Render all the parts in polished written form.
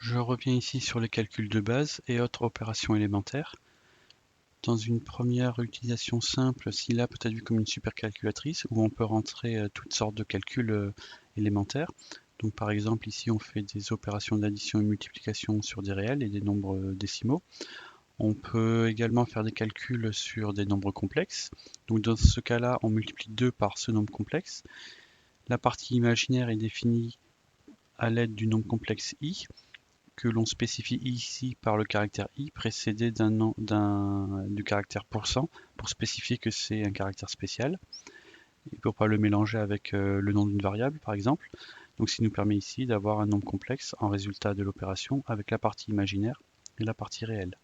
Je reviens ici sur les calculs de base et autres opérations élémentaires. Dans une première utilisation simple, Scilab peut être vu comme une supercalculatrice où on peut rentrer toutes sortes de calculs élémentaires. Donc par exemple ici on fait des opérations d'addition et multiplication sur des réels et des nombres décimaux. On peut également faire des calculs sur des nombres complexes. Donc dans ce cas-là, on multiplie 2 par ce nombre complexe. La partie imaginaire est définie à l'aide du nombre complexe i, que l'on spécifie ici par le caractère i précédé du caractère %, pour spécifier que c'est un caractère spécial, et pour ne pas le mélanger avec le nom d'une variable par exemple. Donc ce qui nous permet ici d'avoir un nombre complexe en résultat de l'opération avec la partie imaginaire et la partie réelle.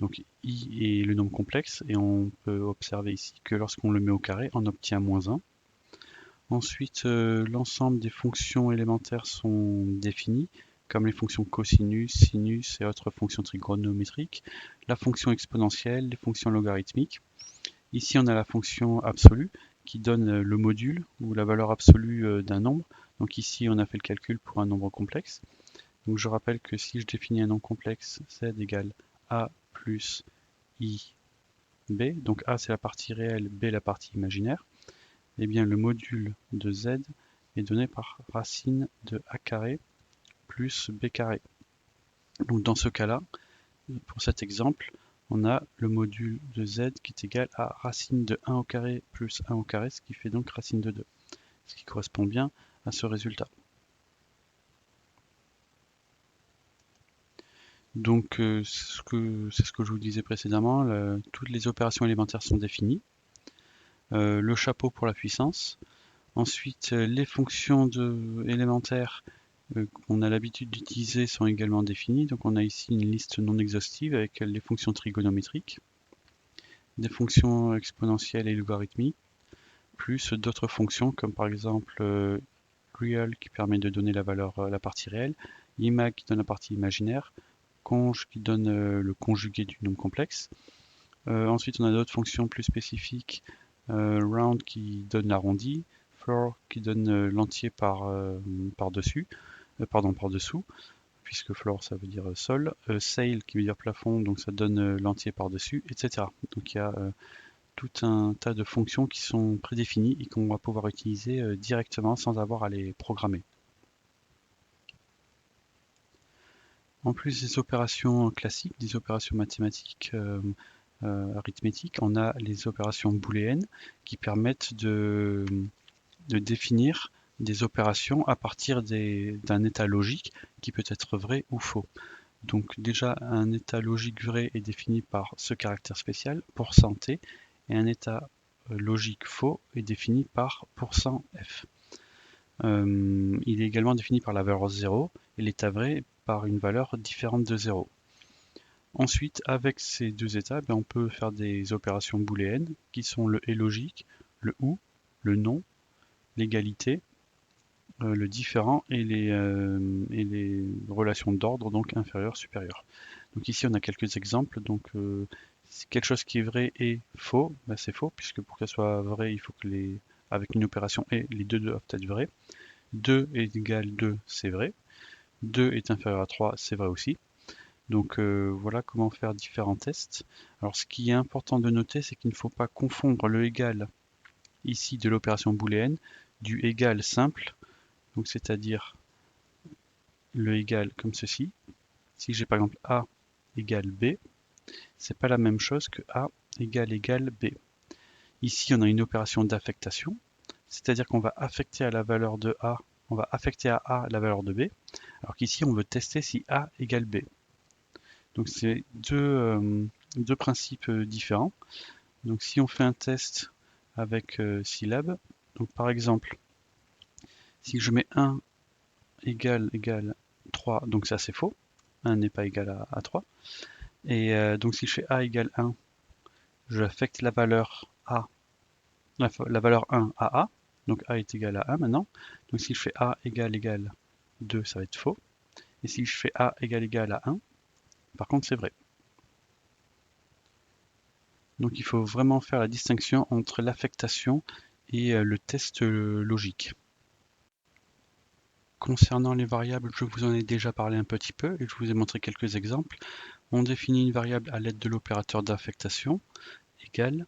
Donc i est le nombre complexe et on peut observer ici que lorsqu'on le met au carré, on obtient -1. Ensuite, l'ensemble des fonctions élémentaires sont définies, comme les fonctions cosinus, sinus et autres fonctions trigonométriques, la fonction exponentielle, les fonctions logarithmiques. Ici, on a la fonction absolue qui donne le module ou la valeur absolue d'un nombre. Donc ici, on a fait le calcul pour un nombre complexe. Donc je rappelle que si je définis un nombre complexe, z égale a plus i b, donc a c'est la partie réelle, b la partie imaginaire, eh bien le module de z est donné par racine de a carré plus b carré. Donc dans ce cas-là, pour cet exemple, on a le module de z qui est égal à racine de 1 au carré plus 1 au carré, ce qui fait donc racine de 2, ce qui correspond bien à ce résultat. Donc c'est ce que je vous disais précédemment, toutes les opérations élémentaires sont définies. Le chapeau pour la puissance. Ensuite, les fonctions élémentaires qu'on a l'habitude d'utiliser sont également définies. Donc on a ici une liste non exhaustive avec les fonctions trigonométriques, des fonctions exponentielles et logarithmiques, plus d'autres fonctions comme par exemple real qui permet de donner la valeur, la partie réelle, imag qui donne la partie imaginaire, conj qui donne le conjugué du nombre complexe. Ensuite on a d'autres fonctions plus spécifiques, round qui donne l'arrondi, floor qui donne l'entier par-dessus, par-dessous, puisque floor ça veut dire sol, sail qui veut dire plafond, donc ça donne l'entier par-dessus, etc. Donc il y a tout un tas de fonctions qui sont prédéfinies et qu'on va pouvoir utiliser directement sans avoir à les programmer. En plus des opérations classiques, des opérations mathématiques, arithmétiques, on a les opérations booléennes qui permettent de définir des opérations à partir d'un état logique qui peut être vrai ou faux. Donc déjà, un état logique vrai est défini par ce caractère spécial, %t, et un état logique faux est défini par %f. Il est également défini par la valeur 0 et l'état vrai par une valeur différente de 0. Ensuite, avec ces deux états, on peut faire des opérations booléennes qui sont le et logique, le ou, le non, l'égalité, le différent et les relations d'ordre, donc inférieur, supérieur. Donc ici on a quelques exemples. Donc si quelque chose qui est vrai et faux, c'est faux, puisque pour que ça soit vrai, il faut que avec une opération et, les deux doivent être vrais. 2 est égal 2, c'est vrai. 2 est inférieur à 3, c'est vrai aussi. Donc voilà comment faire différents tests. Alors ce qui est important de noter, c'est qu'il ne faut pas confondre le égal ici de l'opération booléenne du égal simple, donc c'est-à-dire le égal comme ceci. Si j'ai par exemple A égale B, c'est pas la même chose que A égale B. Ici on a une opération d'affectation, c'est-à-dire qu'on va affecter à la valeur de A, on va affecter à A la valeur de B, alors qu'ici on veut tester si A égale B. Donc c'est deux principes différents. Donc si on fait un test avec Scilab, donc par exemple, si je mets 1 égale 3, donc ça c'est faux, 1 n'est pas égal à 3. Et donc si je fais A égale 1, je affecte la valeur A, la valeur 1 à A, donc A est égal à 1 maintenant. Donc si je fais A égale 2, ça va être faux. Et si je fais A égale à 1, par contre c'est vrai. Donc il faut vraiment faire la distinction entre l'affectation et le test logique. Concernant les variables, je vous en ai déjà parlé un petit peu et je vous ai montré quelques exemples. On définit une variable à l'aide de l'opérateur d'affectation, égal.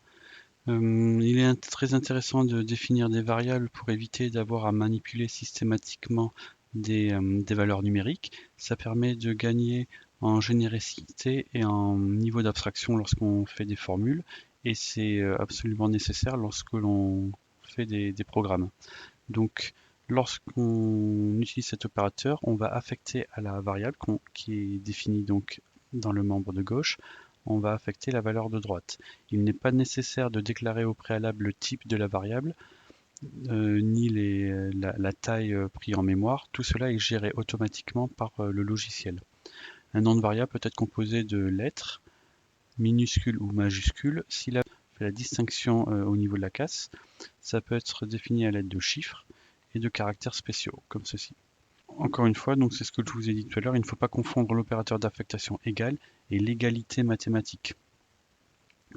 Il est très intéressant de définir des variables pour éviter d'avoir à manipuler systématiquement des valeurs numériques. Ça permet de gagner en générosité et en niveau d'abstraction lorsqu'on fait des formules, et c'est absolument nécessaire lorsque l'on fait des programmes. Donc, lorsqu'on utilise cet opérateur, on va affecter à la variable qui est définie donc dans le membre de gauche, on va affecter la valeur de droite. Il n'est pas nécessaire de déclarer au préalable le type de la variable, ni la taille prise en mémoire. Tout cela est géré automatiquement par le logiciel. Un nom de variable peut être composé de lettres, minuscules ou majuscules. S'il a fait la distinction au niveau de la casse, ça peut être défini à l'aide de chiffres et de caractères spéciaux, comme ceci. Encore une fois, donc c'est ce que je vous ai dit tout à l'heure, il ne faut pas confondre l'opérateur d'affectation égal et l'égalité mathématique.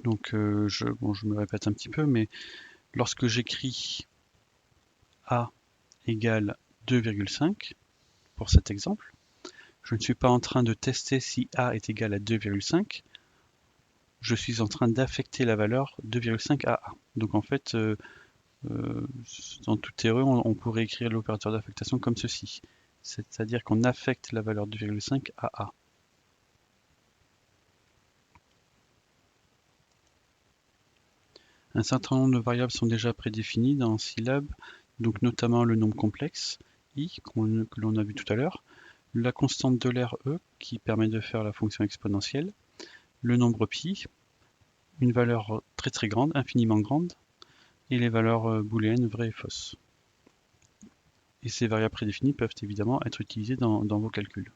Donc je me répète un petit peu, mais lorsque j'écris A égale 2,5 pour cet exemple, je ne suis pas en train de tester si A est égal à 2,5, je suis en train d'affecter la valeur 2,5 à A. Donc en fait, dans tout heureux, on pourrait écrire l'opérateur d'affectation comme ceci. C'est-à-dire qu'on affecte la valeur 2,5 à A. Un certain nombre de variables sont déjà prédéfinies dans Scilab, donc notamment le nombre complexe, i, que l'on a vu tout à l'heure, la constante de l'air e, qui permet de faire la fonction exponentielle, le nombre pi, une valeur très très grande, infiniment grande, et les valeurs booléennes vraies et fausses. Et ces variables prédéfinies peuvent évidemment être utilisées dans vos calculs.